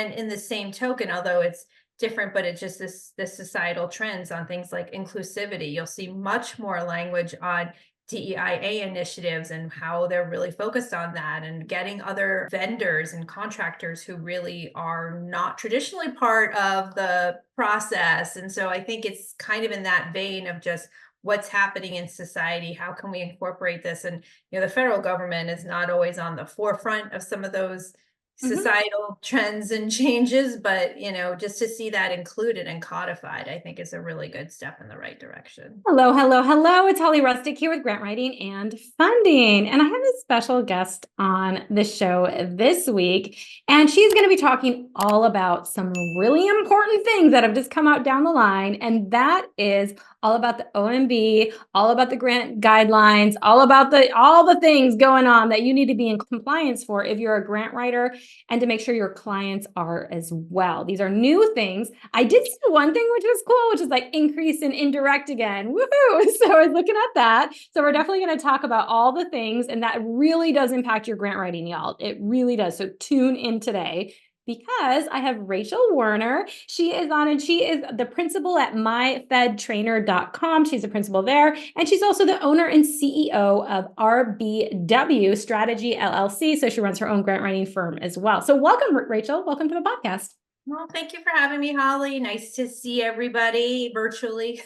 And in the same token, although it's different, but it's just this societal trends on things like inclusivity. You'll see much more language on DEIA initiatives and how they're really focused on that, and getting other vendors and contractors who really are not traditionally part of the process. And so I think it's kind of in that vein of just what's happening in society. How can we incorporate this? And, the federal government is not always on the forefront of some of those societal trends and changes, but, just to see that included and codified, I think is a really good step in the right direction. Hello, hello, hello. It's Holly Rustic here with GrantWriting and Funding. And I have a special guest on the show this week. And she's going to be talking all about some really important things that have just come out down the line. And that is all about the OMB, all about the grant guidelines, all the things going on that you need to be in compliance for if you're a grant writer, and to make sure your clients are as well. These are new things. I did see one thing which was cool, which is like increase in indirect again. Woohoo! So I was looking at that. So we're definitely going to talk about all the things, and that really does impact your grant writing, y'all. It really does. So tune in today, because I have Rachel Werner. She is on, and she is the principal at myfedtrainer.com. She's a principal there. And she's also the owner and CEO of RBW Strategy LLC. So she runs her own grant writing firm as well. So welcome, Rachel. Welcome to the podcast. Well, thank you for having me, Holly. Nice to see everybody virtually.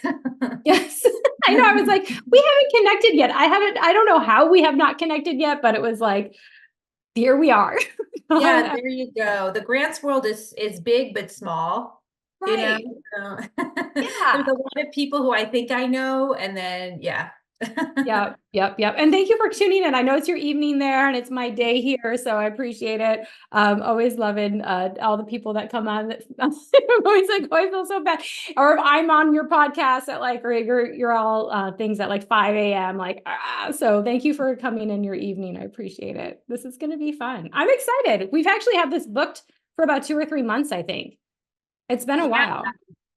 Yes. I know. I was like, we haven't connected yet. I don't know how we have not connected yet, but it was like, here we are. Yeah, there you go. The grants world is big but small. Right. So, Yeah. there's a lot of people who I think I know, and then Yep. And thank you for tuning in. I know it's your evening there, and it's my day here, so I appreciate it. Always loving all the people that come on. I'm always like, oh, I feel so bad. Or if I'm on your podcast at like, or you're all things at like 5 a.m. Like, so thank you for coming in your evening. I appreciate it. This is going to be fun. I'm excited. We've actually had this booked for about 2 or 3 months, I think. It's been a while.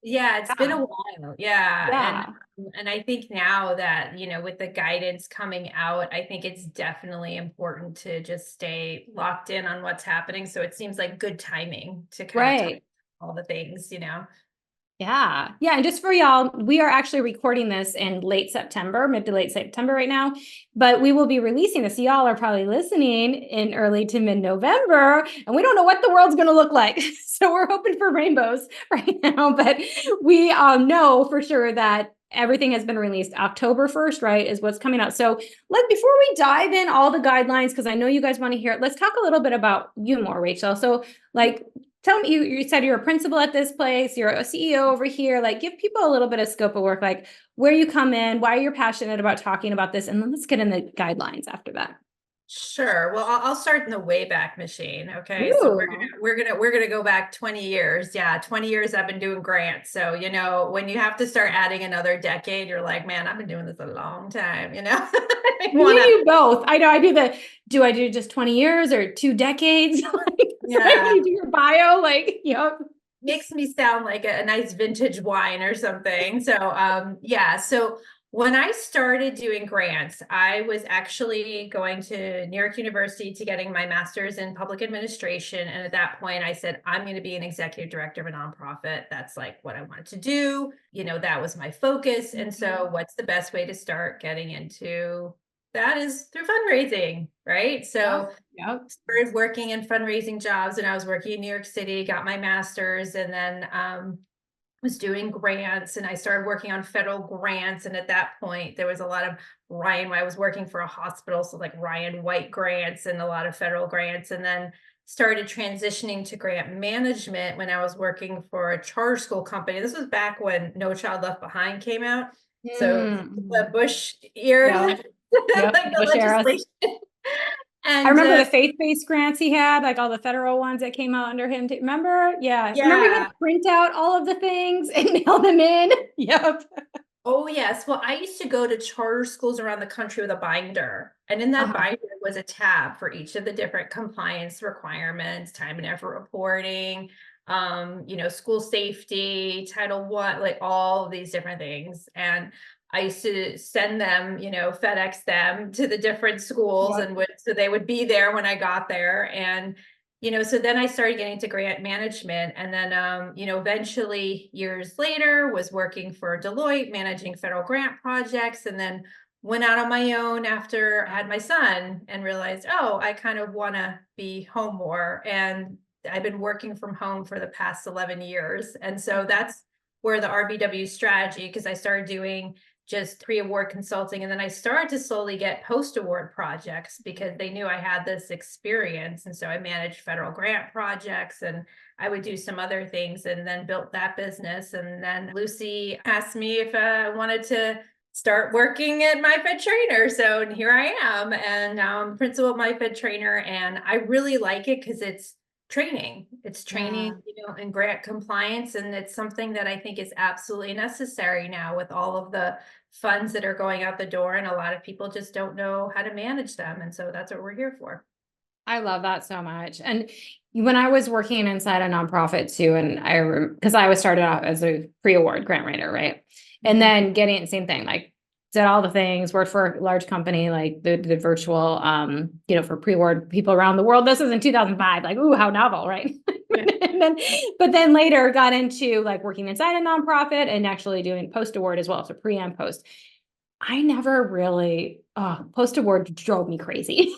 Yeah, it's been a while. Yeah. And I think now that, with the guidance coming out, I think it's definitely important to just stay locked in on what's happening. So it seems like good timing to kind of talk all the things. Yeah. And just for y'all, we are actually recording this in late September, mid to late September right now, but we will be releasing this. Y'all are probably listening in early to mid-November, and we don't know what the world's going to look like. So we're hoping for rainbows right now, but we know for sure that everything has been released. October 1st, right, is what's coming out. So before we dive in all the guidelines, because I know you guys want to hear it, let's talk a little bit about you more, Rachel. So tell me, you said you're a principal at this place, you're a CEO over here, give people a little bit of scope of work, like where you come in, why you're passionate about talking about this, and then let's get in the guidelines after that. Sure. Well, I'll start in the Wayback Machine. Okay. Ooh. So we're gonna go back 20 years. Yeah, 20 years I've been doing grants. So, when you have to start adding another decade, you're like, man, I've been doing this a long time, We do both. I know do I do just 20 years or 2 decades? Yeah. You do your bio, Makes me sound like a nice vintage wine or something. So, so when I started doing grants, I was actually going to New York University to getting my master's in public administration. And at that point, I said, I'm going to be an executive director of a nonprofit. That's like what I wanted to do. That was my focus. And so what's the best way to start getting into that is through fundraising, right? So started working in fundraising jobs, and I was working in New York City, got my master's, and then was doing grants, and I started working on federal grants. And at that point, there was a lot of I was working for a hospital, so like Ryan White grants and a lot of federal grants, and then started transitioning to grant management when I was working for a charter school company. This was back when No Child Left Behind came out. So the Bush era, like the legislation. And I remember the faith-based grants he had, like all the federal ones that came out under him. Remember? Yeah. Remember he had to print out all of the things and mail them in? Yep. Oh, yes. Well, I used to go to charter schools around the country with a binder. And in that binder was a tab for each of the different compliance requirements, time and effort reporting, school safety, Title I, like all of these different things. And I used to send them, FedEx them to the different schools, and so they would be there when I got there. And so then I started getting to grant management, and then, eventually years later was working for Deloitte, managing federal grant projects, and then went out on my own after I had my son and realized, oh, I kind of want to be home more. And I've been working from home for the past 11 years. And so that's where the RBW strategy, because I started doing just pre-award consulting. And then I started to slowly get post-award projects because they knew I had this experience. And so I managed federal grant projects, and I would do some other things, and then built that business. And then Lucy asked me if I wanted to start working at MyFed Trainer. So here I am, and now I'm principal at MyFed Trainer, and I really like it because it's training. It's training, in grant compliance, and it's something that I think is absolutely necessary now with all of the funds that are going out the door, and a lot of people just don't know how to manage them, and so that's what we're here for. I love that so much. And when I was working inside a nonprofit too, and because I was started out as a pre-award grant writer, right? And then getting the same thing, like did all the things, worked for a large company, like the virtual, for pre-award people around the world. This was in 2005, like, ooh, how novel, right? But then later got into like working inside a nonprofit and actually doing post-award as well. So pre and post. I never really, post-award drove me crazy.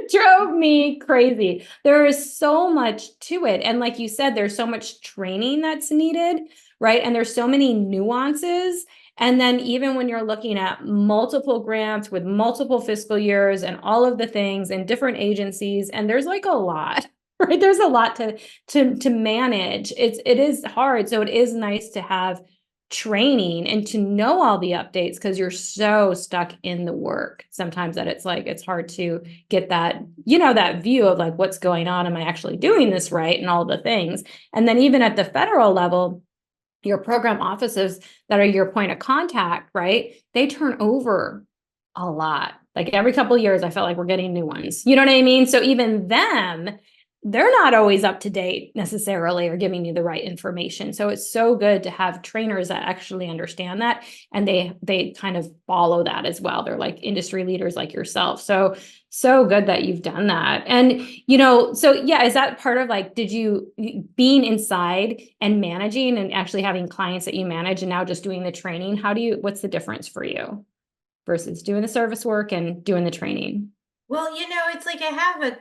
Drove me crazy. There is so much to it. And like you said, there's so much training that's needed, right? And there's so many nuances. And then even when you're looking at multiple grants with multiple fiscal years and all of the things and different agencies, and there's like a lot, right? There's a lot to manage. It is hard. So it is nice to have training and to know all the updates, because you're so stuck in the work sometimes that it's hard to get that, that view of like, what's going on? Am I actually doing this right? And all the things. And then even at the federal level, your program offices that are your point of contact, right? They turn over a lot. Like every couple of years, I felt like we're getting new ones. You know what I mean? So even them, they're not always up to date necessarily or giving you the right information. So it's so good to have trainers that actually understand that, and they kind of follow that as well. They're like industry leaders like yourself. So good that you've done that. And, so yeah, is that part of like, did you being inside and managing and actually having clients that you manage and now just doing the training? What's the difference for you versus doing the service work and doing the training? Well, it's like I have a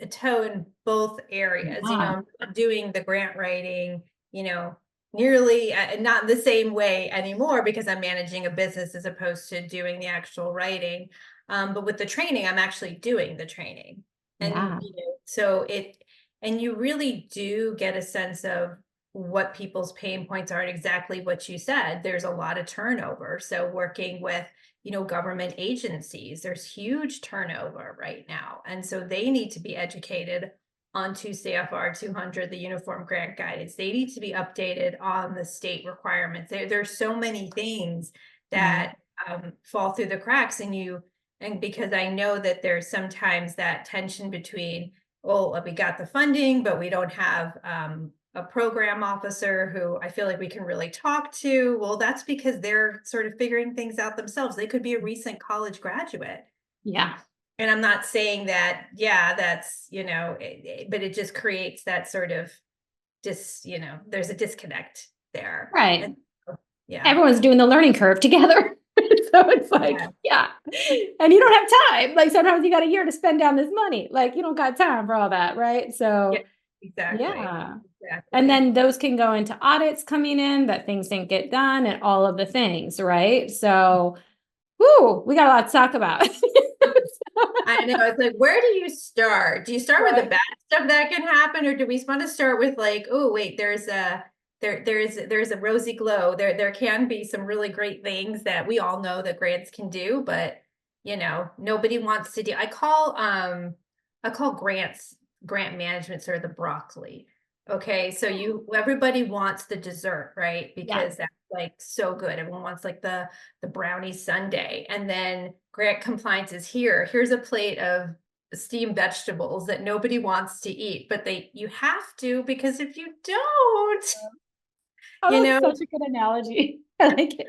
toe in both areas. I'm doing the grant writing, nearly not the same way anymore because I'm managing a business as opposed to doing the actual writing. But with the training, I'm actually doing the training. And, and you really do get a sense of what people's pain points are, and exactly what you said. There's a lot of turnover. So working with government agencies, there's huge turnover right now. And so they need to be educated on 2 CFR 200, the Uniform Grant Guidance. They need to be updated on the state requirements. There's so many things that fall through the cracks, and because I know that there's sometimes that tension between, we got the funding, but we don't have a program officer who I feel like we can really talk to. Well, that's because they're sort of figuring things out themselves. They could be a recent college graduate. Yeah. And I'm not saying that, that's, but it just creates that sort of there's a disconnect there. Right. And, everyone's doing the learning curve together. So it's like, and you don't have time. Like sometimes you got a year to spend down this money. Like you don't got time for all that. Right. So exactly. And then those can go into audits coming in that things didn't get done and all of the things, right? So, we got a lot to talk about. I know. It's like, where do you start? Do you start with the bad stuff that can happen, or do we want to start with like, oh, wait, there's a rosy glow. There can be some really great things that we all know that grants can do, but nobody wants to do. I call grant management sort of the broccoli. Okay, so everybody wants the dessert, right? Because that's like so good. Everyone wants like the brownie sundae, and then grant compliance is here's a plate of steamed vegetables that nobody wants to eat, but you have to, because if you don't, that's such a good analogy. I like it.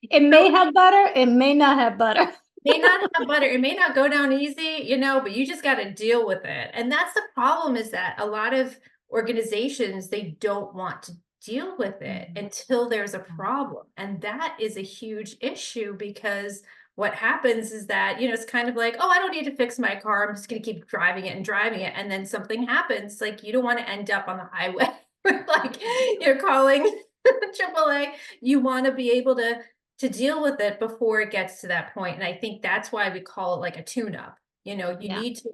It may have butter, it may not have butter. may not have butter, it may not go down easy, you know, but you just got to deal with it. And that's the problem, is that a lot of organizations, they don't want to deal with it until there's a problem. And that is a huge issue, because what happens is that, you know, it's kind of like, oh, I don't need to fix my car, I'm just going to keep driving it and driving it. And then something happens, like you don't want to end up on the highway like you're calling AAA. You want to be able to deal with it before it gets to that point. And I think that's why we call it like a tune-up. You know, you need to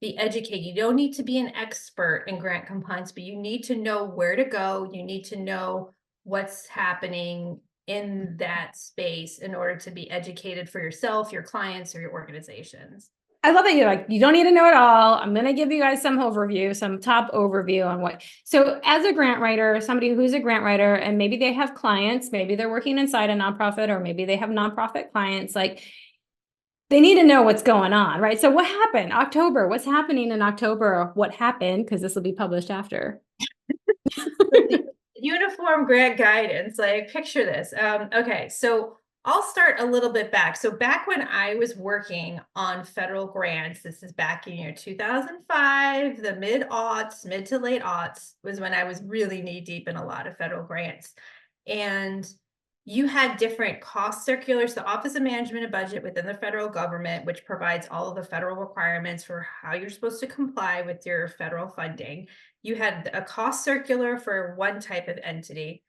be educated. You don't need to be an expert in grant compliance, but you need to know where to go. You need to know what's happening in that space in order to be educated for yourself, your clients, or your organizations. I love that you're like, you don't need to know it all. I'm going to give you guys some overview, some top overview on what. So as a grant writer, somebody who's a grant writer, and maybe they have clients, maybe they're working inside a nonprofit, or maybe they have nonprofit clients, like they need to know what's going on, right? So what happened? October, what's happening in October? What happened? Because this will be published after. Uniform grant guidance, like picture this. Okay, so I'll start a little bit back. So back when I was working on federal grants, this is back in year 2005, the mid-aughts, mid to late aughts, was when I was really knee deep in a lot of federal grants. And you had different cost circulars, the Office of Management and Budget within the federal government, which provides all of the federal requirements for how you're supposed to comply with your federal funding. You had a cost circular for one type of entity.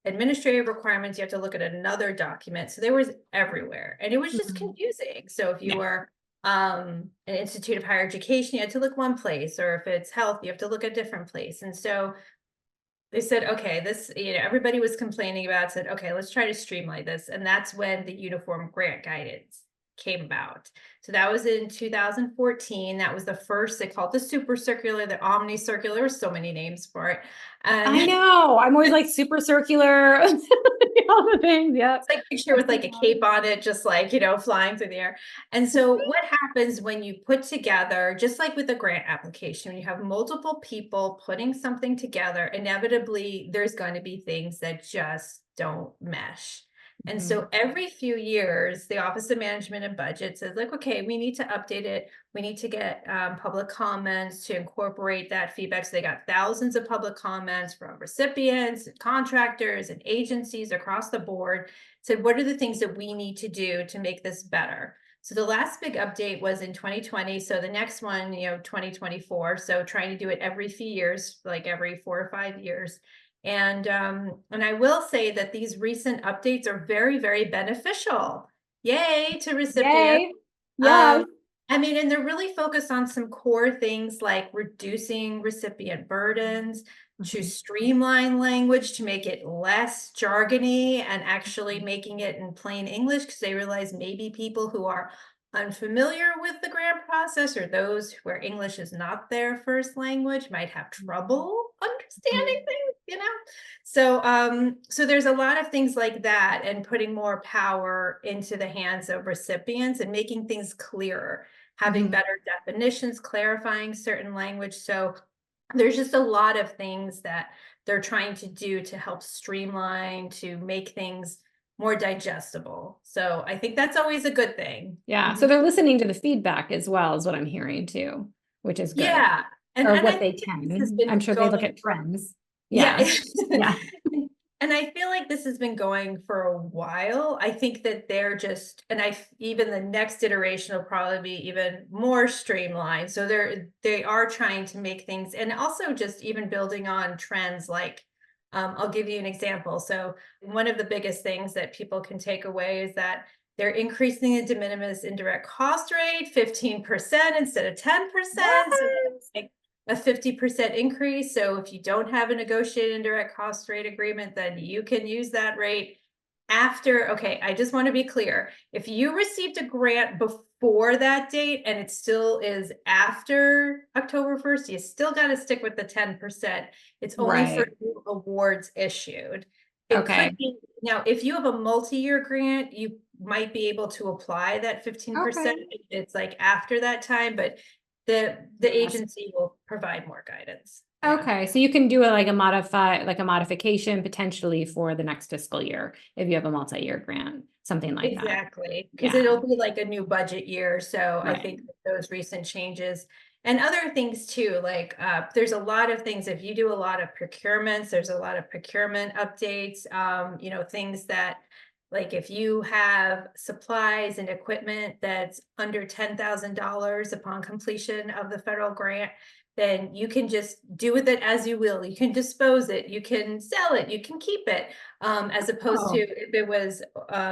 Administrative requirements, you have to look at another document. So there was everywhere, and it was just confusing. So if you were an institute of higher education, you had to look one place, or if it's health, you have to look a different place. And so they said, okay, this, you know, everybody was complaining about, said, okay, let's try to streamline this. And that's when the uniform grant guidance came about. So that was in 2014. That was the first, they called it the super circular, the omni circular, so many names for it. And I know, I'm always like super circular, all the things. Yeah. It's like picture with like a cape on it, just like, you know, flying through the air. And so what happens when you put together, just like with a grant application, when you have multiple people putting something together, inevitably there's going to be things that just don't mesh. And so every few years, the Office of Management and Budget says, like, okay, we need to update it. We need to get public comments to incorporate that feedback. So they got thousands of public comments from recipients, and contractors, and agencies across the board. Said, what are the things that we need to do to make this better? So the last big update was in 2020. So the next one, you know, 2024. So trying to do it every few years, like every 4 or 5 years. And I will say that these recent updates are very, very beneficial. Yay to recipients. Yes. I mean, and they're really focused on some core things like reducing recipient burdens, to streamline language, to make it less jargony, and actually making it in plain English, because they realize maybe people who are unfamiliar with the grant process, or those where English is not their first language, might have trouble understanding things, you know? So, so there's a lot of things like that, and putting more power into the hands of recipients and making things clearer, having better definitions, clarifying certain language. So there's just a lot of things that they're trying to do to help streamline, to make things more digestible. So I think that's always a good thing. Yeah. So they're listening to the feedback as well, is what I'm hearing too, which is good. Yeah. And what they can. I'm sure they look at trends. Yeah. Yeah. And I feel like this has been going for a while. I think that they're just, and even the next iteration will probably be even more streamlined. So they are trying to make things, and also just even building on trends like, I'll give you an example. So one of the biggest things that people can take away is that they're increasing the de minimis indirect cost rate 15% instead of 10%. So it's like a 50% increase. So if you don't have a negotiated indirect cost rate agreement, then you can use that rate after. Okay, I just want to be clear. If you received a grant before that date and it still is after October 1st, you still got to stick with the 10%. It's only for new awards issued. It could be, now, if you have a multi-year grant, you might be able to apply that 15%. It's like after that time, but the agency will provide more guidance. Okay, so you can do like a modification potentially for the next fiscal year if you have a multi-year grant. something like that. Exactly, because Yeah. it'll be like a new budget year. So I Right. think those recent changes and other things too, like there's a lot of things. If you do a lot of procurements, there's a lot of procurement updates, things that like if you have supplies and equipment that's under $10,000 upon completion of the federal grant, then you can just do with it as you will. You can dispose it, you can sell it, you can keep it. As opposed to if it was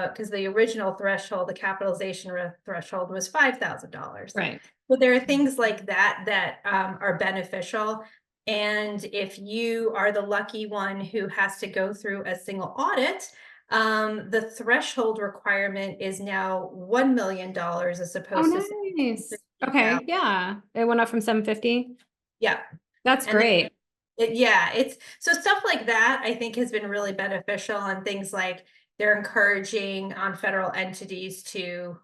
because the original threshold, the capitalization threshold was $5,000. Right. So there are things like that are beneficial. And if you are the lucky one who has to go through a single audit, the threshold requirement is now $1 million as opposed to Nice. Okay. 50,000. Yeah. It went up from 750. Yeah. That's And then great. it's so stuff like that I think has been really beneficial, and things like they're encouraging on federal entities to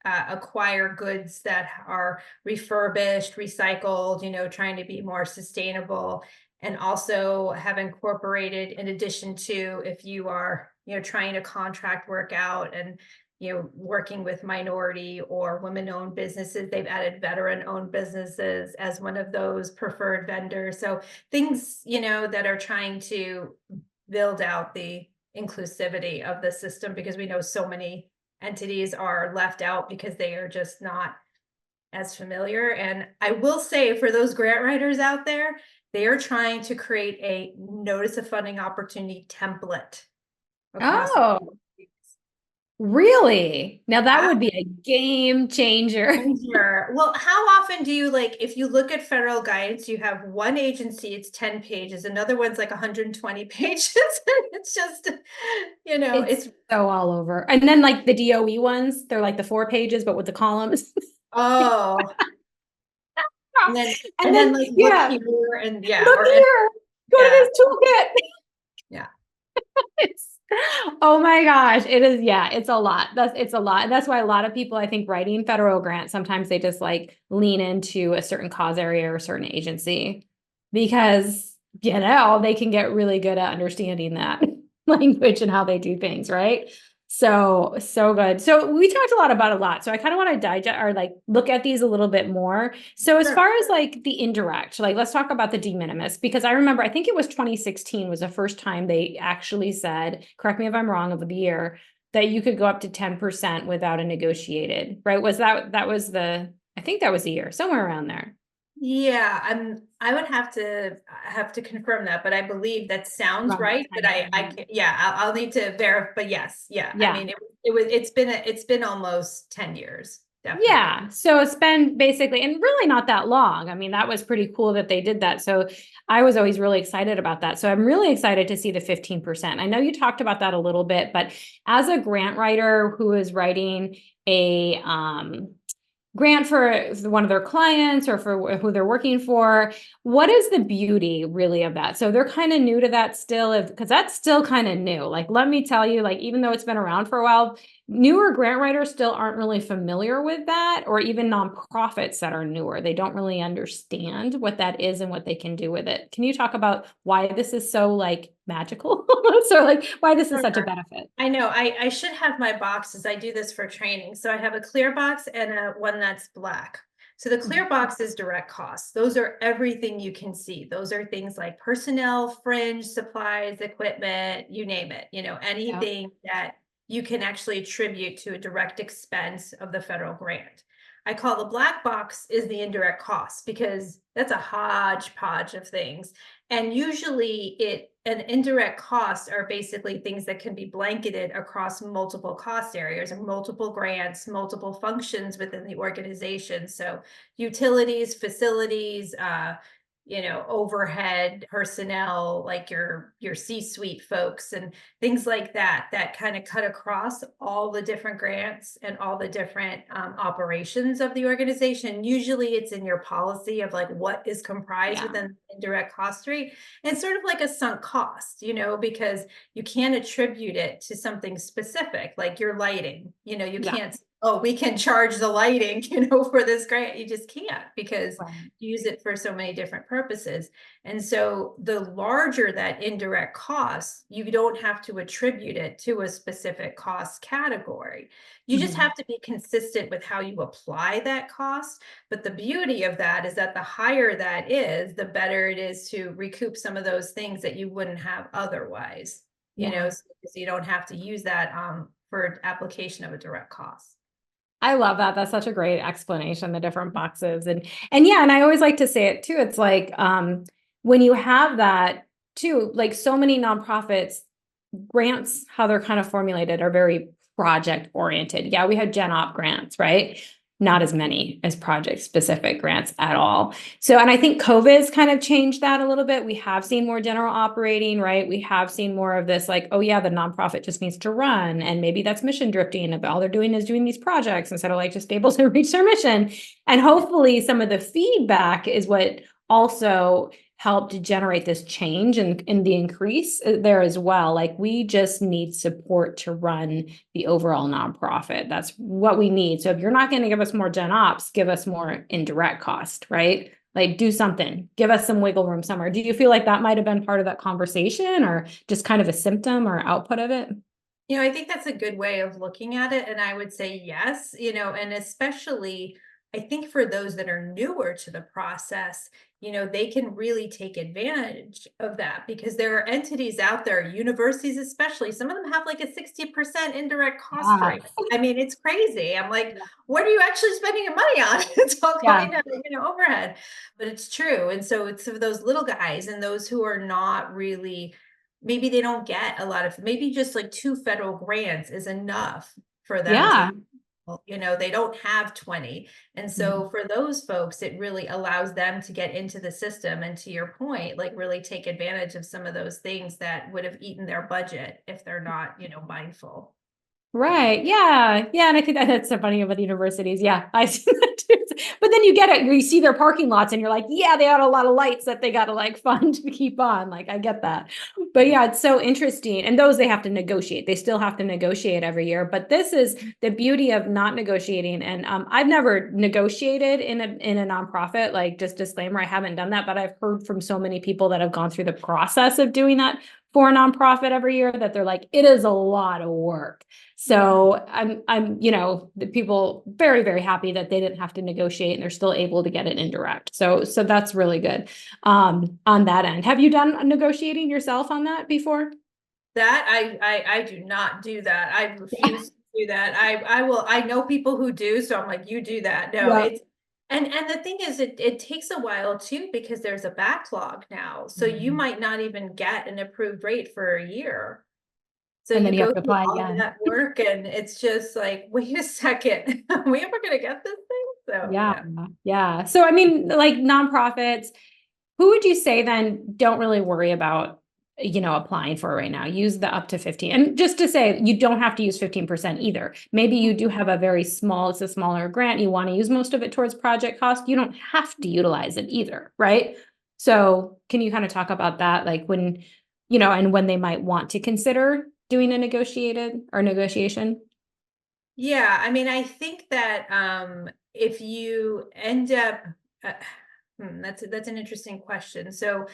acquire goods that are refurbished, recycled, trying to be more sustainable, and also have incorporated, in addition to if you are, trying to contract work out and working with minority or women-owned businesses, they've added veteran-owned businesses as one of those preferred vendors. So things, that are trying to build out the inclusivity of the system, because we know so many entities are left out because they are just not as familiar. And I will say, for those grant writers out there, they are trying to create a notice of funding opportunity template across. Oh, really? Now that Yeah. would be a game changer. Sure. Well, how often do you if you look at federal guidance, you have one agency, it's 10 pages, another one's like 120 pages. And it's just, It's so all over. And then like the DOE ones, they're like the 4 pages, but with the columns. oh, and then like yeah, look here and look here, go to this toolkit. Yeah. Oh my gosh, it is. Yeah, it's a lot. It's a lot. And that's why a lot of people, I think, writing federal grants, sometimes they just like lean into a certain cause area or a certain agency because, they can get really good at understanding that language and how they do things, right? So good. So we talked a lot. So I kind of want to digest or like look at these a little bit more. So as far as like the indirect, like let's talk about the de minimis, because I remember, I think it was 2016 was the first time they actually said, correct me if I'm wrong, of the year, that you could go up to 10% without a negotiated, right? I think that was the year, somewhere around there. Yeah, I would have to confirm that, but I believe that sounds right. But I can't, I'll need to verify. But yes, yeah. I mean, it's been almost 10 years. Definitely. Yeah. So it's been basically, and really not that long. I mean, that was pretty cool that they did that. So I was always really excited about that. So I'm really excited to see the 15%. I know you talked about that a little bit, but as a grant writer who is writing a grant for one of their clients or for who they're working for, what is the beauty really of that? So they're kind of new to that still, because that's still kind of new. Like, let me tell you, like, even though it's been around for a while, newer grant writers still aren't really familiar with that, or even nonprofits that are newer. They don't really understand what that is and what they can do with it. Can you talk about why this is so like magical? So like why this is such a benefit? I know I should have my boxes. I do this for training. So I have a clear box and one that's black. So the clear box is direct costs. Those are everything you can see. Those are things like personnel, fringe, supplies, equipment, you name it, anything that you can actually attribute to a direct expense of the federal grant. I call the black box is the indirect costs, because that's a hodgepodge of things. And usually an indirect costs are basically things that can be blanketed across multiple cost areas and multiple grants, multiple functions within the organization. So utilities, facilities, overhead personnel, like your C-suite folks and things like that kind of cut across all the different grants and all the different operations of the organization. Usually it's in your policy of like what is comprised within the indirect cost rate, and sort of like a sunk cost, because you can't attribute it to something specific, like your lighting, you can't oh, we can charge the lighting, for this grant. You just can't, because Right. you use it for so many different purposes. And so the larger that indirect cost, you don't have to attribute it to a specific cost category. You just Mhm. have to be consistent with how you apply that cost. But the beauty of that is that the higher that is, the better it is to recoup some of those things that you wouldn't have otherwise, Yeah. so because you don't have to use that for application of a direct cost. I love that. That's such a great explanation, the different boxes. And yeah, and I always like to say it too. It's like when you have that too, like so many nonprofits, grants, how they're kind of formulated are very project oriented. Yeah, we had Gen Op grants, right? Not as many as project specific grants at all. So, and I think COVID's kind of changed that a little bit. We have seen more general operating, right? We have seen more of this, like, oh yeah, the nonprofit just needs to run. And maybe that's mission drifting. If all they're doing is doing these projects instead of like just able to reach their mission. And hopefully some of the feedback is what also helped generate this change and in the increase there as well. Like we just need support to run the overall nonprofit. That's what we need. So if you're not going to give us more gen ops, give us more indirect cost, right? Like do something, give us some wiggle room somewhere. Do you feel like that might have been part of that conversation or just kind of a symptom or output of it? I think that's a good way of looking at it. And I would say yes, and especially I think for those that are newer to the process, they can really take advantage of that because there are entities out there, universities especially, some of them have like a 60% indirect cost Yeah. rate. I mean, it's crazy. I'm like, Yeah. what are you actually spending your money on? It's all Yeah. going to, overhead. But it's true. And so it's for those little guys and those who are not really, maybe they don't get a lot of, maybe just like 2 federal grants is enough for them to, Yeah. they don't have 20. And Mhm. so for those folks, it really allows them to get into the system. And to your point, like really take advantage of some of those things that would have eaten their budget if they're not, mindful. Right. Yeah. Yeah. And I think that's so funny about the universities. Yeah. I see that too. But then you get it. You see their parking lots and you're like, yeah, they had a lot of lights that they got to like fund to keep on. Like, I get that. But yeah, it's so interesting. And those they have to negotiate. They still have to negotiate every year. But this is the beauty of not negotiating. And I've never negotiated in a nonprofit, like just disclaimer, I haven't done that, but I've heard from so many people that have gone through the process of doing that for a nonprofit every year that they're like, it is a lot of work. So the people very, very happy that they didn't have to negotiate and they're still able to get it indirect. So that's really good on that end. Have you done negotiating yourself on that before? That I do not do that. I refuse to do that. I know people who do, so I'm like, you do that. No, Yeah. it's and the thing is it takes a while too because there's a backlog now. So you Mhm. might not even get an approved rate for a year. So And you then you have go to through apply all of again. that work and it's just like, wait a second, are we ever gonna get this thing? So Yeah. yeah. Yeah. So I mean, like nonprofits, who would you say then don't really worry about, applying for right now? Use the up to 15. And just to say, you don't have to use 15% either. Maybe you do have a very small, it's a smaller grant. You want to use most of it towards project cost. You don't have to utilize it either, right? So can you kind of talk about that? Like when, and when they might want to consider doing a negotiated or negotiation? Yeah, I mean, I think that if you end up uh, that's an interesting question. So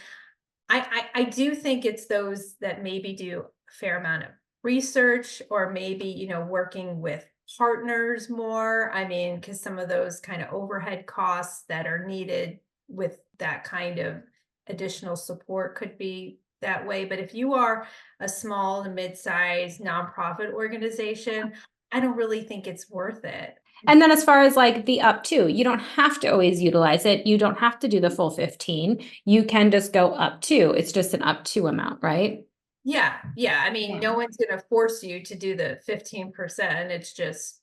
I do think it's those that maybe do a fair amount of research or maybe, working with partners more. I mean, because some of those kind of overhead costs that are needed with that kind of additional support could be that way. But if you are a small to mid-sized nonprofit organization, I don't really think it's worth it. And then as far as like the up to, you don't have to always utilize it. You don't have to do the full 15. You can just go up to. It's just an up to amount, right? Yeah, yeah. I mean, Yeah. no one's gonna force you to do the 15%. It's just,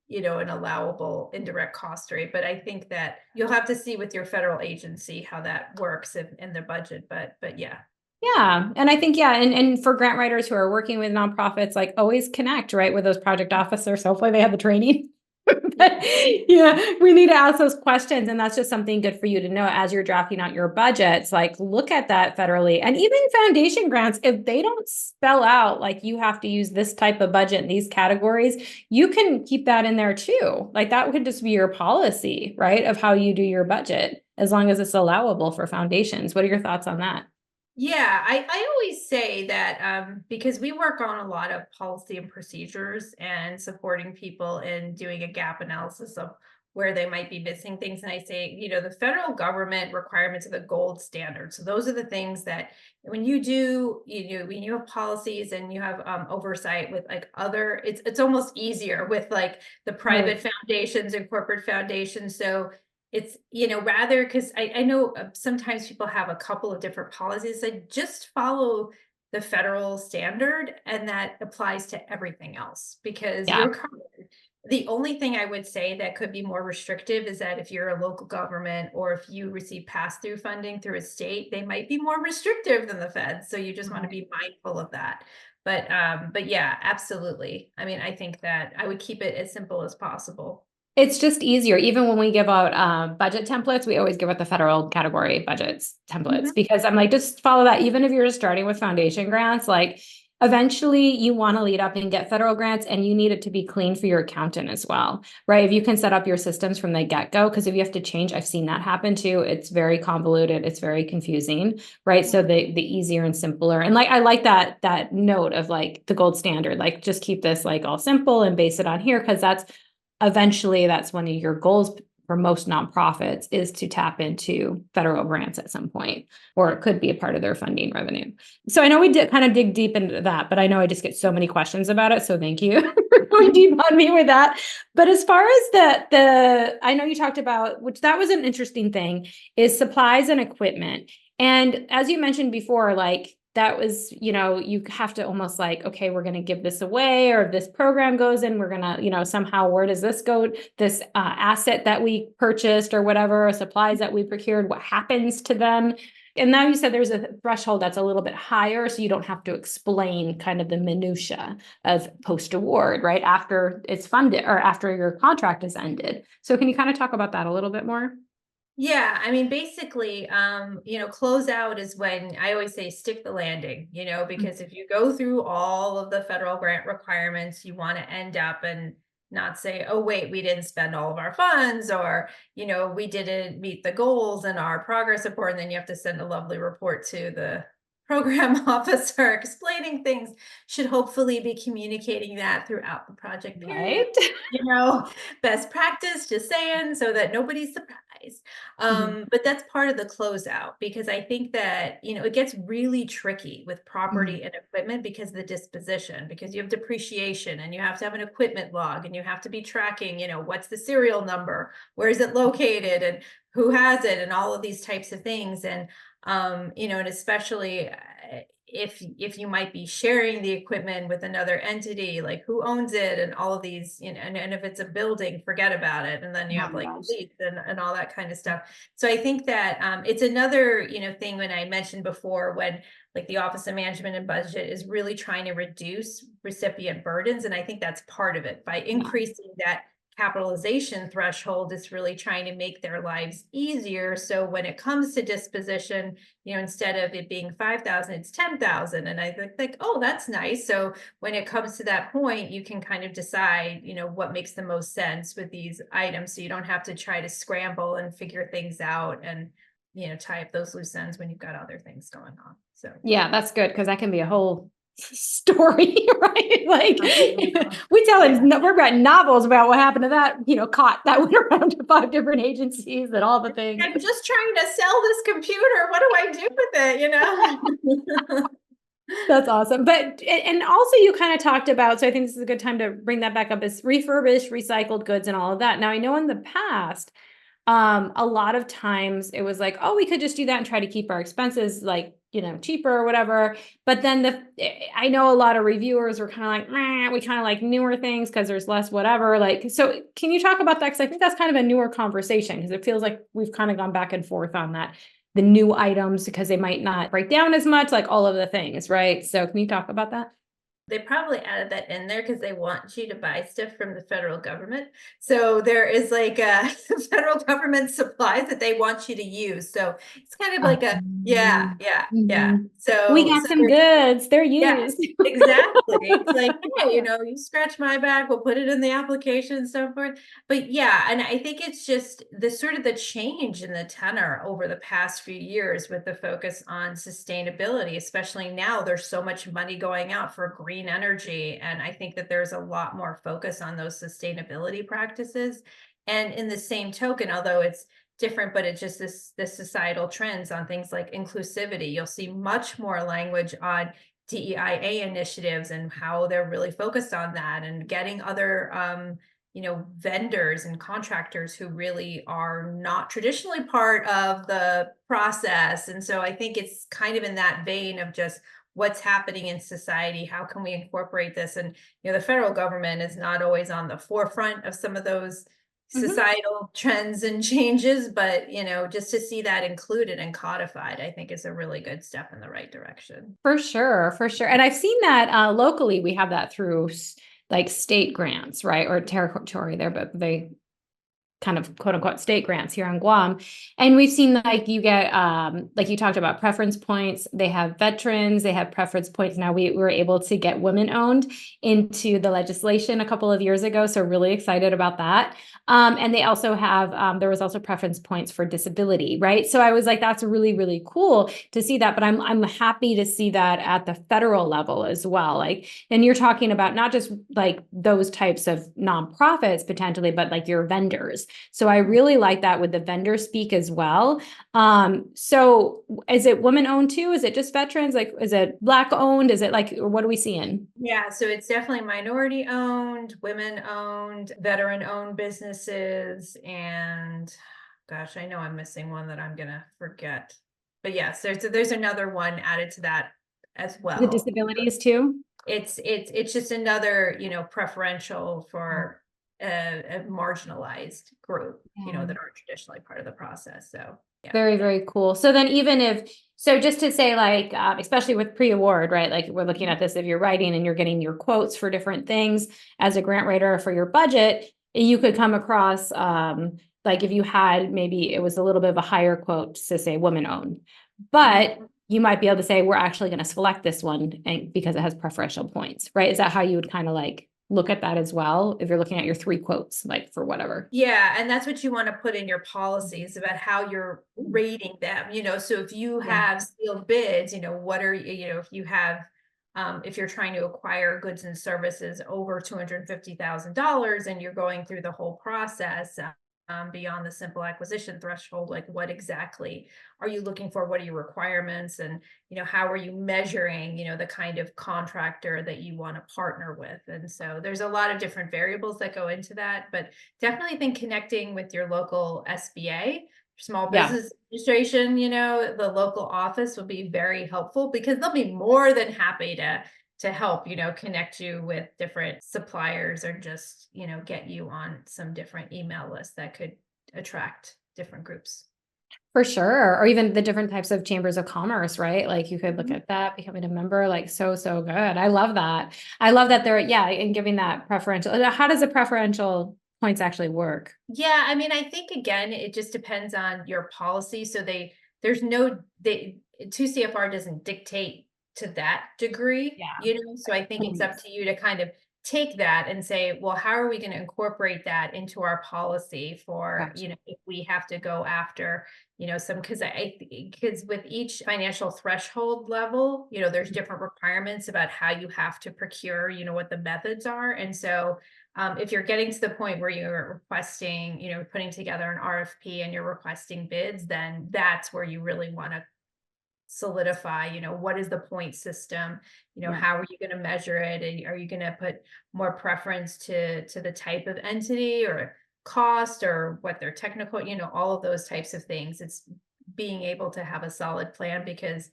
an allowable indirect cost rate. But I think that you'll have to see with your federal agency how that works in the budget. But yeah. Yeah. And I think, yeah, and for grant writers who are working with nonprofits, like always connect, right, with those project officers. Hopefully they have the training But yeah, we need to ask those questions. And that's just something good for you to know as you're drafting out your budgets. Like, look at that federally. And even foundation grants, if they don't spell out like you have to use this type of budget in these categories, you can keep that in there too. Like, that could just be your policy, right, of how you do your budget, as long as it's allowable for foundations. What are your thoughts on that? Yeah, I always say that because we work on a lot of policy and procedures and supporting people in doing a gap analysis of where they might be missing things. And I say, the federal government requirements are the gold standard. So those are the things that when you do, when you have policies and you have oversight with like other, it's almost easier with like the private foundations and corporate foundations. So it's, rather because I know sometimes people have a couple of different policies that just follow the federal standard and that applies to everything else because Yeah. you're covered. The only thing I would say that could be more restrictive is that if you're a local government or if you receive pass-through funding through a state, they might be more restrictive than the feds. So you just want to be mindful of that. But yeah, absolutely. I mean, I think that I would keep it as simple as possible. It's just easier. Even when we give out budget templates, we always give out the federal category budgets templates because I'm like, just follow that. Even if you're just starting with foundation grants, like eventually you want to lead up and get federal grants and you need it to be clean for your accountant as well, right? If you can set up your systems from the get-go, because if you have to change, I've seen that happen too. It's very convoluted. It's very confusing, right? So the easier and simpler. And like, I like that note of like the gold standard, like just keep this like all simple and base it on here. Cause eventually that's one of your goals for most nonprofits is to tap into federal grants at some point, or it could be a part of their funding revenue. So I know we did kind of dig deep into that, but I know I just get so many questions about it. So thank you for going deep on me with that. But as far as I know you talked about, which that was an interesting thing, is supplies and equipment. And as you mentioned before, like that was, you have to almost like, okay, we're going to give this away, or if this program goes in, we're going to, somehow, where does this go? This asset that we purchased or whatever, supplies that we procured, what happens to them? And now you said there's a threshold that's a little bit higher, so you don't have to explain kind of the minutia of post-award, right? After it's funded or after your contract is ended. So can you kind of talk about that a little bit more? Yeah, I mean, basically, closeout is when I always say stick the landing, because if you go through all of the federal grant requirements, you want to end up and not say, oh, wait, we didn't spend all of our funds, or, we didn't meet the goals in our progress report. And then you have to send a lovely report to the program officer explaining things. Should hopefully be communicating that throughout the project period. Right. Best practice, just saying, so that nobody's surprised. But that's part of the closeout, because I think that, it gets really tricky with property and equipment because of the disposition, because you have depreciation and you have to have an equipment log and you have to be tracking, what's the serial number, where is it located and who has it, and all of these types of things. And and especially if you might be sharing the equipment with another entity, like who owns it and all of these, and if it's a building, forget about it. And then you have like lease and all that kind of stuff. So I think that it's another, thing when I mentioned before, when like the Office of Management and Budget is really trying to reduce recipient burdens. And I think that's part of it by increasing that capitalization threshold. Is really trying to make their lives easier. So when it comes to disposition, instead of it being 5,000, it's 10,000. And I think, oh, that's nice. So when it comes to that point, you can kind of decide, what makes the most sense with these items. So you don't have to try to scramble and figure things out and, tie up those loose ends when you've got other things going on. So yeah, that's good, because that can be a whole story, right? Like we tell him we're writing novels about what happened to that, cot that went around to 5 different agencies and all the things. I'm just trying to sell this computer. What do I do with it? That's awesome. But, and also you kind of talked about, so I think this is a good time to bring that back up, is refurbished, recycled goods and all of that. Now I know in the past, a lot of times it was like, oh, we could just do that and try to keep our expenses like, cheaper or whatever. But then I know a lot of reviewers were kind of like, meh, we kind of like newer things because there's less whatever. Like, so can you talk about that? Because I think that's kind of a newer conversation, because it feels like we've kind of gone back and forth on that. The new items, because they might not break down as much, like all of the things, right? So can you talk about that? They probably added that in there because they want you to buy stuff from the federal government. So there is like a federal government supplies that they want you to use. So it's kind of like a, yeah, yeah, yeah. Mhm. We So got some goods. They're yeah, used. exactly. It's like, yeah, you scratch my back, we'll put it in the application and so forth. But yeah, and I think it's just the sort of the change in the tenor over the past few years with the focus on sustainability, especially now there's so much money going out for green energy. And I think that there's a lot more focus on those sustainability practices. And in the same token, although it's different, but it's just this societal trends on things like inclusivity. You'll see much more language on DEIA initiatives and how they're really focused on that and getting other vendors and contractors who really are not traditionally part of the process. And so I think it's kind of in that vein of just what's happening in society, how can we incorporate this? And the federal government is not always on the forefront of some of those Mhm. societal trends and changes, but just to see that included and codified, I think is a really good step in the right direction. For sure, for sure. And I've seen that locally, we have that through like state grants, right? Or territory there, but they kind of quote unquote state grants here on Guam. And we've seen like you get, like you talked about preference points, they have veterans, they have preference points. Now we were able to get women owned into the legislation a couple of years ago. So really excited about that. And they also have, there was also preference points for disability, right? So I was like, that's really, really cool to see that, but I'm happy to see that at the federal level as well. Like, and you're talking about not just like those types of nonprofits potentially, but like your vendors. So I really like that with the vendor speak as well. So is it woman owned too? Is it just veterans? Like, is it Black owned? Is it like, what are we seeing? Yeah, so it's definitely minority owned, women owned, veteran owned businesses. And gosh, I know I'm missing one that I'm gonna forget. But yes, there's another one added to that as The well. disabilities too? It's just another, preferential Oh, for a marginalized group, yeah. that aren't traditionally part of the process. So yeah. Very, very cool. So then even if, so just to say like, especially with pre-award, right? Like we're looking at this, if you're writing and you're getting your quotes for different things as a grant writer for your budget, you could come across, like if you had, maybe it was a little bit of a higher quote to say woman owned, but you might be able to say, we're actually going to select this one and because it has preferential points, right? Is that how you would kind of like look at that as well? If you're looking at your 3 quotes, like for whatever. Yeah, and that's what you want to put in your policies about how you're Ooh. rating them, so if you Yeah. have sealed bids, what are if you have if you're trying to acquire goods and services over $250,000 and you're going through the whole process beyond the simple acquisition threshold, like what exactly are you looking for? What are your requirements? And how are you measuring, the kind of contractor that you want to partner with? And so there's a lot of different variables that go into that, but definitely think connecting with your local SBA, Small Yeah. Business Administration, the local office will be very helpful because they'll be more than happy to help, connect you with different suppliers or just, get you on some different email lists that could attract different groups. For sure. Or even the different types of chambers of commerce, right? Like you could look at that, becoming a member, like so, so good. I love that. I love that they're, yeah, and giving that preferential. How does the preferential points actually work? Yeah, I mean, I think again, it just depends on your policy. So there's no, 2 CFR doesn't dictate to that degree, Yeah. so I think it's up Thanks. to you to kind of take that and say, well, how are we going to incorporate that into our policy for, Gotcha. if we have to go after, some, because with each financial threshold level, there's different requirements about how you have to procure, what the methods are. And so if you're getting to the point where you're requesting, putting together an RFP and you're requesting bids, then that's where you really want to solidify, what is the point system, Yeah. how are you going to measure it? And are you going to put more preference to the type of entity or cost or what their technical, all of those types of things. It's being able to have a solid plan because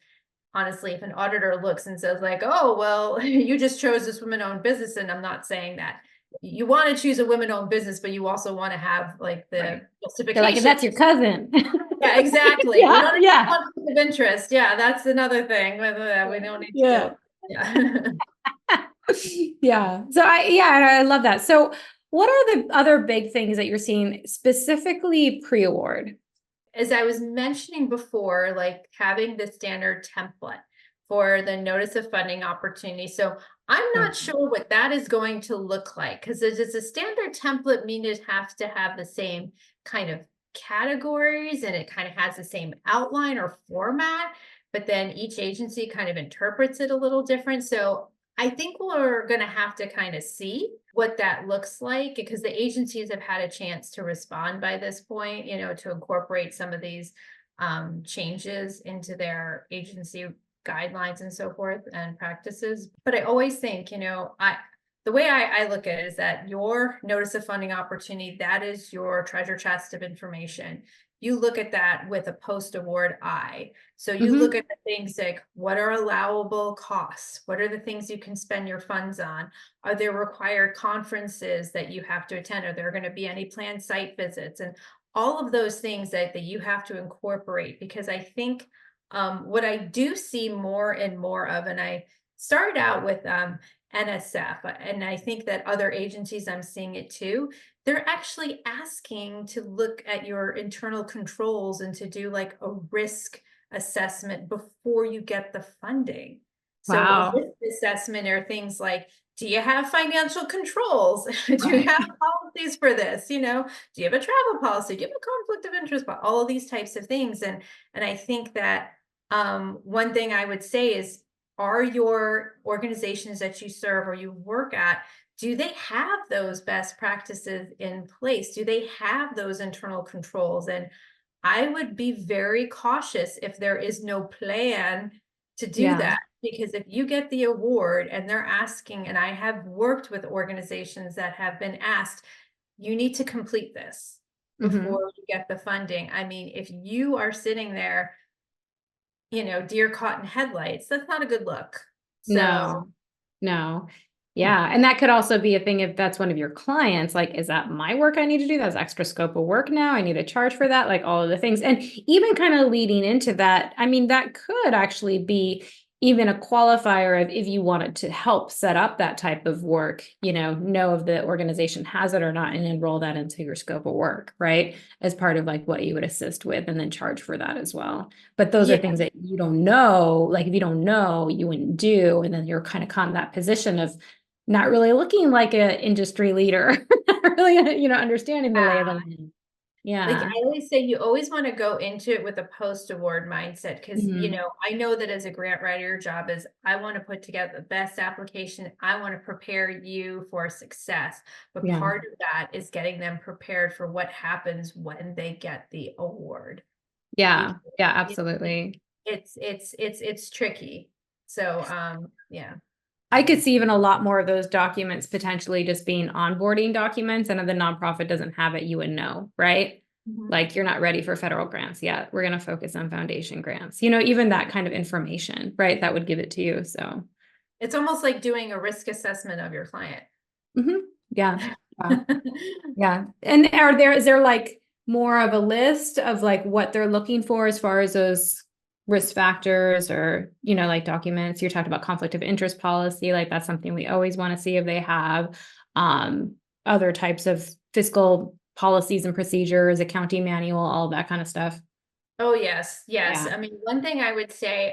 honestly, if an auditor looks and says like, oh, well, you just chose this women-owned business, and I'm not saying that you want to choose a women-owned business, but you also want to have like Right. the They're like, if justification. that's your cousin. Yeah, exactly. We Yeah. don't have Yeah. conflict of interest. Yeah, that's another thing. We don't need to Yeah. go. Yeah. Yeah. So I love that. So what are the other big things that you're seeing specifically pre-award? As I was mentioning before, like having the standard template for the notice of funding opportunity. So I'm not sure what that is going to look like, because does a standard template mean it has to have the same kind of categories and it kind of has the same outline or format, but then each agency kind of interprets it a little different. So I think we're going to have to kind of see what that looks like, because the agencies have had a chance to respond by this point, to incorporate some of these changes into their agency guidelines and so forth and practices. But I always think, the way I look at it is that your notice of funding opportunity, that is your treasure chest of information. You look at that with a post-award eye. So you look at the things like, what are allowable costs? What are the things you can spend your funds on? Are there required conferences that you have to attend? Are there going to be any planned site visits? And all of those things that you have to incorporate, because I think what I do see more and more of, and I started out with NSF, and I think that other agencies, I'm seeing it too, they're actually asking to look at your internal controls and to do like a risk assessment before you get the funding. So a Wow. risk assessment are things like, do you have financial controls? Do you Right. have policies for this? Do you have a travel policy? Do you have a conflict of interest? But all of these types of things. And I think that one thing I would say is, are your organizations that you serve or you work at, do they have those best practices in place? Do they have those internal controls? And I would be very cautious if there is no plan to do Yeah. that, because if you get the award and they're asking, and I have worked with organizations that have been asked, you need to complete this hmm before you get the funding. I mean, if you are sitting there, deer caught in headlights, that's not a good look. So No, no. Yeah. And that could also be a thing if that's one of your clients, like, is that my work I need to do? That's extra scope of work now. I need to charge for that, like all of the things. And even kind of leading into that, I mean, that could actually be even a qualifier of if you wanted to help set up that type of work, know if the organization has it or not and enroll that into your scope of work, right? As part of like what you would assist with and then charge for that as well. But those are yeah, things that you don't know, like if you don't know, you wouldn't do. And then you're kind of caught in that position of not really looking like an industry leader, not really, understanding the lay of the land. like Yeah. I always say, you always want to go into it with a post-award mindset, because Mhm. I know that as a grant writer, your job is, I want to put together the best application. I want to prepare you for success. But Yeah. part of that is getting them prepared for what happens when they get the award. Yeah. Because Yeah, it, it, absolutely. it's tricky. So yeah. I could see even a lot more of those documents potentially just being onboarding documents, and if the nonprofit doesn't have it, you would know, right? Mhm. Like you're not ready for federal grants yet. We're going to focus on foundation grants. Even that kind of information, right? That would give it to you. So, It's almost like doing a risk assessment of your client. mhm. Yeah. Yeah. Yeah. And is there like more of a list of like what they're looking for as far as those risk factors or, like documents? You talked about conflict of interest policy, like that's something we always want to see if they have. Other types of fiscal policies and procedures, accounting manual, all that kind of stuff. Oh, yes, yes. Yeah. I mean, one thing I would say,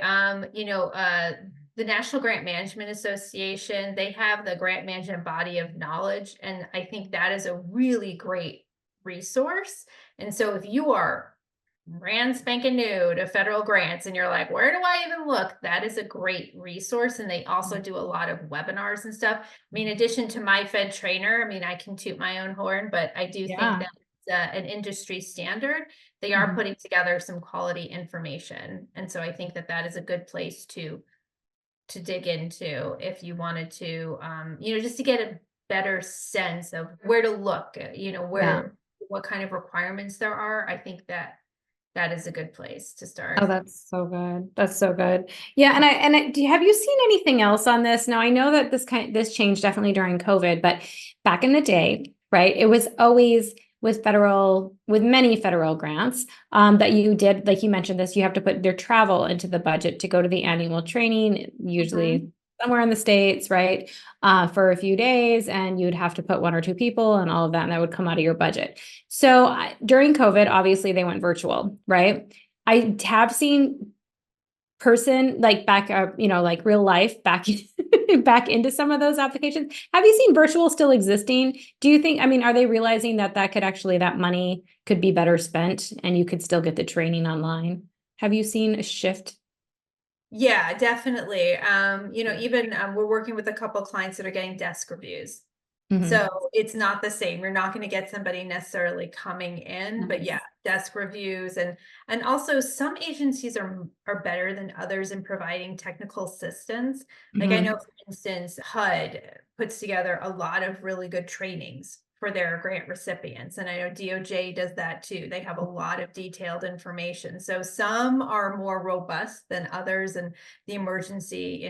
the National Grant Management Association, they have the grant management body of knowledge, and I think that is a really great resource. And so if you are brand spanking new to federal grants and you're like, where do I even look? That is a great resource. And they also do a lot of webinars and stuff. I mean, in addition to my Fed trainer, I mean, I can toot my own horn, but I do think Yeah. that it's an industry standard. They are Mhm. putting together some quality information. And so I think that that is a good place to dig into if you wanted to, just to get a better sense of where to look, Yeah. what kind of requirements there are. I think that that is a good place to Oh, start. that's so good. That's so good. Yeah, have you seen anything else on this? Now, I know that this changed definitely during COVID, but back in the day, right? It was always with many federal grants, that you did, like you mentioned this, you have to put their travel into the budget to go to the annual training, Mhm. usually somewhere in the States, right? For a few days, and you'd have to put one or two people and all of that, and that would come out of your budget. So during COVID, obviously they went virtual, right? I have seen person like back like real life back back into some of those applications. Have you seen virtual still existing? Do you think, I mean, are they realizing that could actually, that money could be better spent and you could still get the training online? Have you seen a shift? Yeah, definitely. Even we're working with a couple of clients that are getting desk reviews. Mhm. So it's not the same. You're not going to get somebody necessarily coming in, but yeah, Nice. desk reviews and also some agencies are better than others in providing technical assistance. Like I know, Mhm. for instance, HUD puts together a lot of really good trainings for their grant recipients. And I know DOJ does that too. They have a lot of detailed information. So some are more robust than others, and the emergency,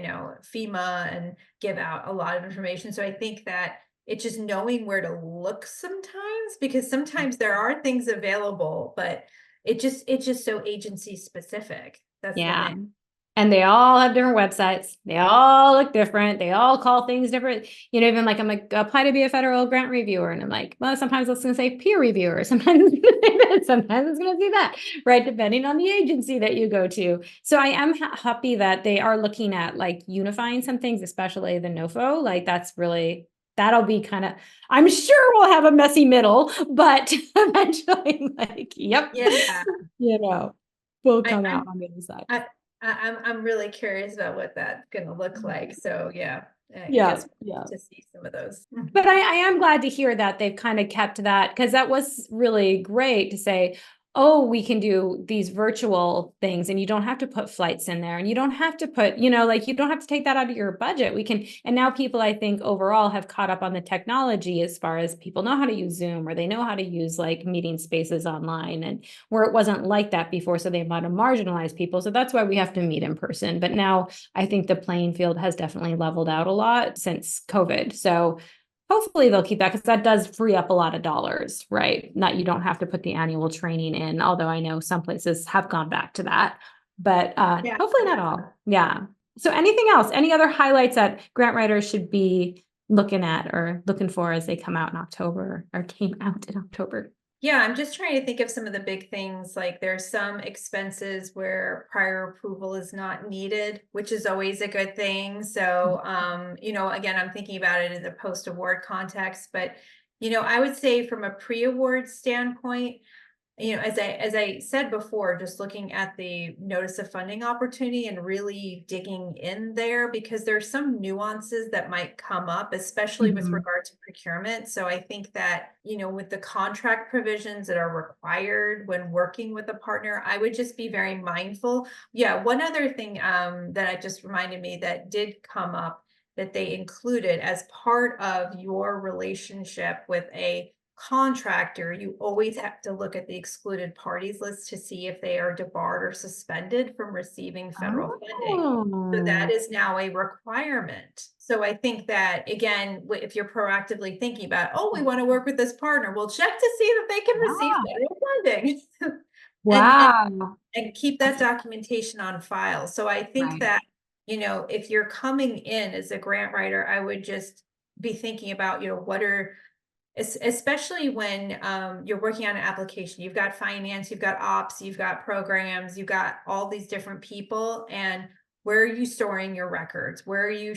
FEMA and give out a lot of information. So I think that it's just knowing where to look sometimes, because sometimes there are things available, but it's just so agency specific. That's the Yeah. thing. And they all have different websites. They all look different. They all call things different. Even like, I'm like, apply to be a federal grant reviewer. And I'm like, well, sometimes it's going to say peer reviewer. Sometimes it's going to say that. Sometimes it's going to say that, right? Depending on the agency that you go to. So I am happy that they are looking at like unifying some things, especially the NOFO. Like that's really, that'll be kind of, I'm sure we'll have a messy middle, but eventually like, yep, Yeah. we'll I, come out I'm on the other side. I'm really curious about what that's gonna look like. So yeah, I Yeah, guess yeah. to see some of those. But I am glad to hear that they've kind of kept that, because that was really great to say, oh, we can do these virtual things and you don't have to put flights in there and you don't have to put, like you don't have to take that out of your budget. We can, and now people, I think overall have caught up on the technology as far as people know how to use Zoom, or they know how to use like meeting spaces online, and where it wasn't like that before. So they might have marginalized people. So that's why we have to meet in person. But now I think the playing field has definitely leveled out a lot since COVID. So hopefully they'll keep that, because that does free up a lot of dollars, right? Not, you don't have to put the annual training in, although I know some places have gone back to that, but Yeah. hopefully not all. Yeah. So anything else, any other highlights that grant writers should be looking at or looking for as they come out in October, or came out in October? Yeah, I'm just trying to think of some of the big things. Like there's some expenses where prior approval is not needed, which is always a good thing. So, again, I'm thinking about it in the post-award context, but, I would say from a pre-award standpoint, as I said before, just looking at the notice of funding opportunity and really digging in there, because there's some nuances that might come up, especially with Mhm. regard to procurement. So I think that, with the contract provisions that are required when working with a partner, I would just be very mindful. Yeah, one other thing that I just reminded me that did come up, that they included as part of your relationship with a contractor, you always have to look at the excluded parties list to see if they are debarred or suspended from receiving federal funding. So that Oh, is now a requirement. So I think that, again, if you're proactively thinking about, oh, we want to work with this partner, we'll check to see that they can receive yeah. federal funding. and, and Wow. and keep that documentation on file. So I think Right. that, if you're coming in as a grant writer, I would just be thinking about, what are, especially when you're working on an application, you've got finance, you've got ops, you've got programs, you've got all these different people, and where are you storing your records? Where are you,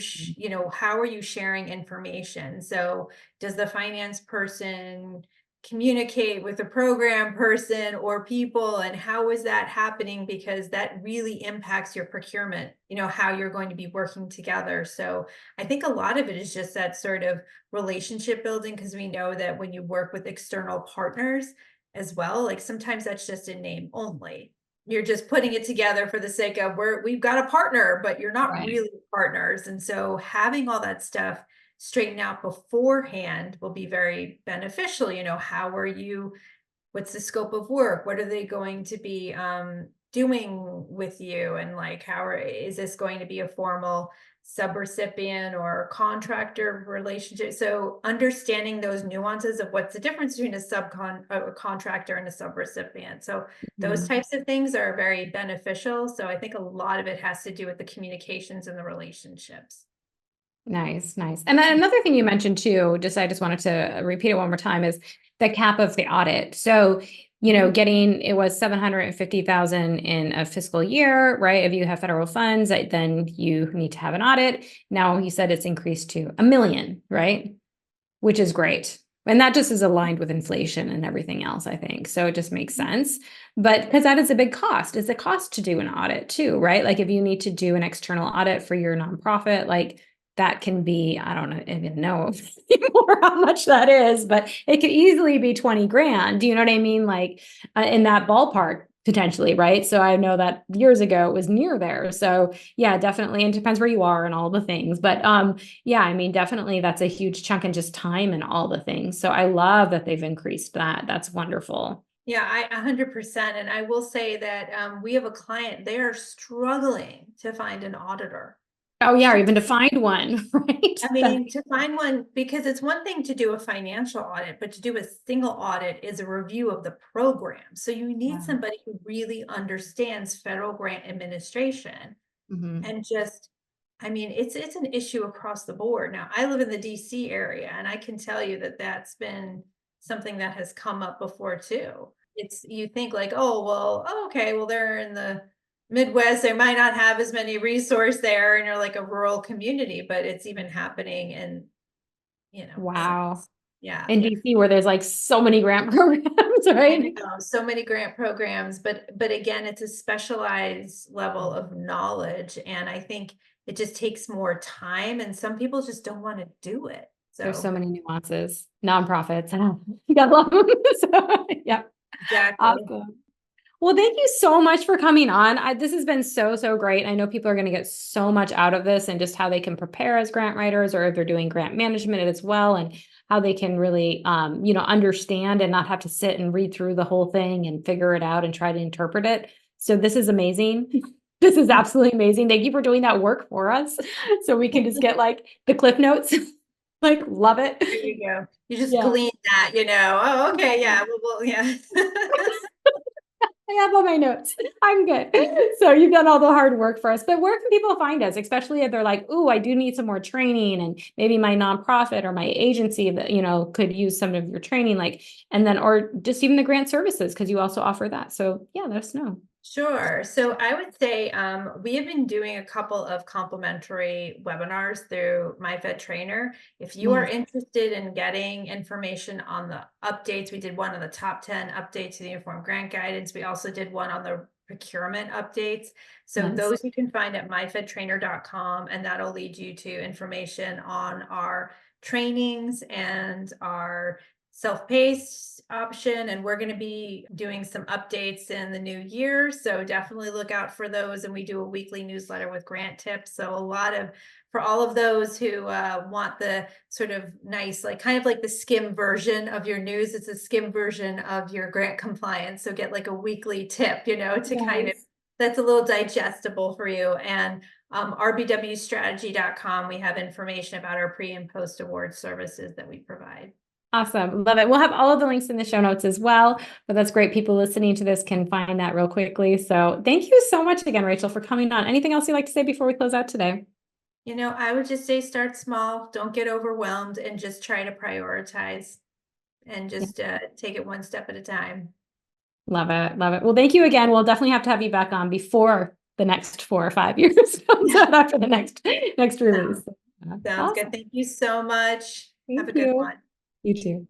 how are you sharing information? So does the finance person communicate with the program person or people, and how is that happening? Because that really impacts your procurement, how you're going to be working together. So I think a lot of it is just that sort of relationship building, because we know that when you work with external partners as well, like sometimes that's just in name only. You're just putting it together for the sake of we've got a partner, but you're not Right. really partners. And so having all that stuff straightened out beforehand will be very beneficial. How are you, what's the scope of work? What are they going to be doing with you? And like, is this going to be a formal subrecipient or contractor relationship? So understanding those nuances of what's the difference between a contractor and a subrecipient. So those Mhm. types of things are very beneficial. So I think a lot of it has to do with the communications and the relationships. Nice, nice. And then another thing you mentioned too, I just wanted to repeat it one more time, is the cap of the audit. So, getting, it was 750,000 in a fiscal year, right? If you have federal funds, then you need to have an audit. Now you said it's increased to 1 million, right? Which is great. And that just is aligned with inflation and everything else, I think. So it just makes sense. But because that is a big cost. It's a cost to do an audit too, right? Like if you need to do an external audit for your nonprofit, like that can be, I don't even know anymore how much that is, but it could easily be 20 grand. Do you know what I mean? Like in that ballpark potentially, right? So I know that years ago it was near there. So yeah, definitely. And it depends where you are and all the things. But yeah, I mean, definitely that's a huge chunk and just time and all the things. So I love that they've increased that. That's wonderful. Yeah, 100%. And I will say that we have a client, they are struggling to find an auditor. Oh yeah, or even to find one, right? I mean, to find one, because it's one thing to do a financial audit, but to do a single audit is a review of the program. So you need somebody who really understands federal grant administration and just, I mean, it's an issue across the board. Now, I live in the DC area, and I can tell you that that's been something that has come up before too. It's, you think like, oh, well, okay, well, they're in the Midwest, they might not have as many resources there, and you're like a rural community, but it's even happening in, Wow. yeah, In DC where there's like so many grant programs, right? so many grant programs, but again, it's a specialized level of knowledge, and I think it just takes more time, and some people just don't want to do it. There's So so many nuances, nonprofits. You gotta love them. So, yeah. exactly. Awesome. Well, thank you so much for coming on. This has been so, so great. I know people are going to get so much out of this and just how they can prepare as grant writers, or if they're doing grant management as well, and how they can really, understand and not have to sit and read through the whole thing and figure it out and try to interpret it. So this is amazing. This is absolutely amazing. Thank you for doing that work for us. So we can just get like the cliff notes. Like, love it. There you go. You just glean that, oh, okay, yeah, well, yeah. I have all my notes. I'm good. So you've done all the hard work for us. But where can people find us, especially if they're like, "Ooh, I do need some more training, and maybe my nonprofit or my agency that could use some of your training," like, and then, or just even the grant services, because you also offer that. So yeah, let us know. Sure. So I would say we have been doing a couple of complimentary webinars through MyFed Trainer. If you are interested in getting information on the updates, we did one on the top 10 updates to the Uniform Grant Guidance. We also did one on the procurement updates. So those you can find at myfedtrainer.com, and that'll lead you to information on our trainings and our self-paced option, and we're going to be doing some updates in the new year, so definitely look out for those. And we do a weekly newsletter with grant tips, so a lot of, for all of those who want the sort of nice, like kind of like the skim version of your news, it's a skim version of your grant compliance, so get like a weekly tip, to kind of, that's a little digestible for you. And rbwstrategy.com, we have information about our pre and post award services that we provide. Awesome. Love it. We'll have all of the links in the show notes as well, but that's great. People listening to this can find that real quickly. So thank you so much again, Rachel, for coming on. Anything else you'd like to say before we close out today? I would just say start small, don't get overwhelmed, and just try to prioritize and just take it one step at a time. Love it. Love it. Well, thank you again. We'll definitely have to have you back on before the next 4 or 5 years comes out after the next release. Sounds good. Thank you so much. Have a good one. You too.